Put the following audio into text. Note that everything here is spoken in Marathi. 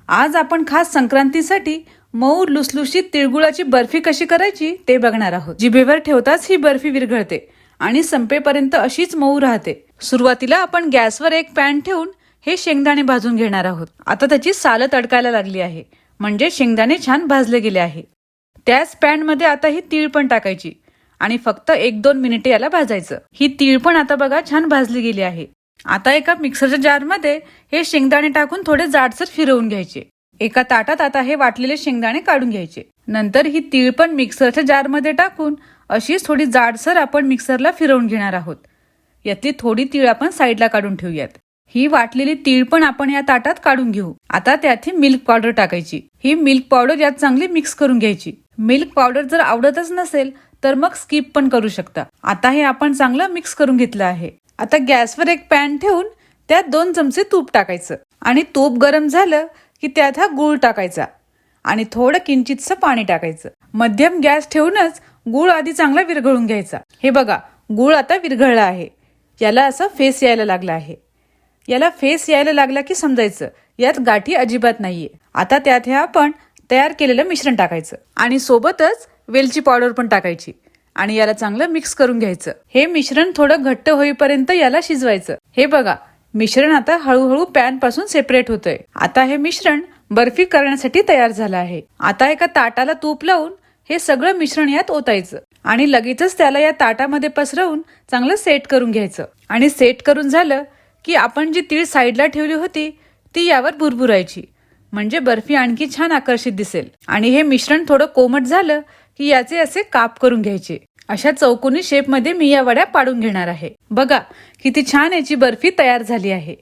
आज आपण खास संक्रांतीसाठी मऊ लुसलुशीत तिळगुळाची बर्फी कशी करायची ते बघणार आहोत। जिभेवर ठेवताच ही बर्फी विरघळते आणि संपेपर्यंत अशीच मऊ राहते। सुरुवातीला आपण गॅसवर एक पॅन ठेवून हे शेंगदाणे भाजून घेणार आहोत। आता त्याची सालं तडकायला लागली आहे, म्हणजे शेंगदाणे छान भाजले गेले आहे। त्याच पॅन मध्ये आता ही तीळ पण टाकायची आणि फक्त 1-2 मिनिटे याला भाजायचं। ही तीळ पण आता बघा छान भाजली गेली आहे। आता एका मिक्सरच्या जारमध्ये हे शेंगदाणे टाकून थोडे जाडसर फिरवून घ्यायचे। एका ताटात आता हे वाटलेले शेंगदाणे काढून घ्यायचे। नंतर ही तीळ पण मिक्सरच्या जारमध्ये टाकून अशीच थोडी जाडसर आपण मिक्सरला फिरवून घेणार आहोत। यातली थोडी तीळ आपण साईडला काढून ठेवूयात। ही वाटलेली तीळ पण आपण या ताटात काढून घेऊ। आता त्यात ही मिल्क पावडर टाकायची। ही मिल्क पावडर यात चांगली मिक्स करून घ्यायची। मिल्क पावडर जर आवडतच नसेल तर मग स्किप पण करू शकता। आता हे आपण चांगलं मिक्स करून घेतलं आहे। आता गॅसवर एक पॅन ठेवून त्यात 2 चमचे तूप टाकायचं आणि तूप गरम झालं की त्यात हा गूळ टाकायचा आणि थोडं किंचितसं पाणी टाकायचं। मध्यम गॅस ठेवूनच गूळ आधी चांगला विरघळून घ्यायचा। हे बघा, गूळ आता विरघळला आहे। याला असा फेस यायला लागला आहे। याला फेस यायला लागला की समजायचं यात गाठी अजिबात नाहीये। आता त्यात हे आपण तयार केलेलं मिश्रण टाकायचं आणि सोबतच वेलची पावडर पण टाकायची आणि याला चांगलं मिक्स करून घ्यायचं। हे मिश्रण थोडं घट्ट होईपर्यंत याला शिजवायचं। हे बघा, मिश्रण आता हळूहळू पॅन पासून सेपरेट होतंय। आता हे मिश्रण बर्फी करण्यासाठी तयार झालं आहे। आता एका ताटाला तूप लावून हे सगळं मिश्रण यात ओतायचं आणि लगेचच त्याला या ताटामध्ये पसरवून चांगलं सेट करून घ्यायचं। आणि सेट करून झालं की आपण जी तीळ साईडला ठेवली होती ती यावर भुरभुरायची, म्हणजे बर्फी आणखी छान आकर्षित दिसेल। आणि हे मिश्रण थोडं कोमट झालं की याचे असे काप करून घ्यायचे। अशा चौकोनी शेप मध्ये मी या वड्या पाडून घेणार आहे। बघा किती छान याची बर्फी तयार झाली आहे।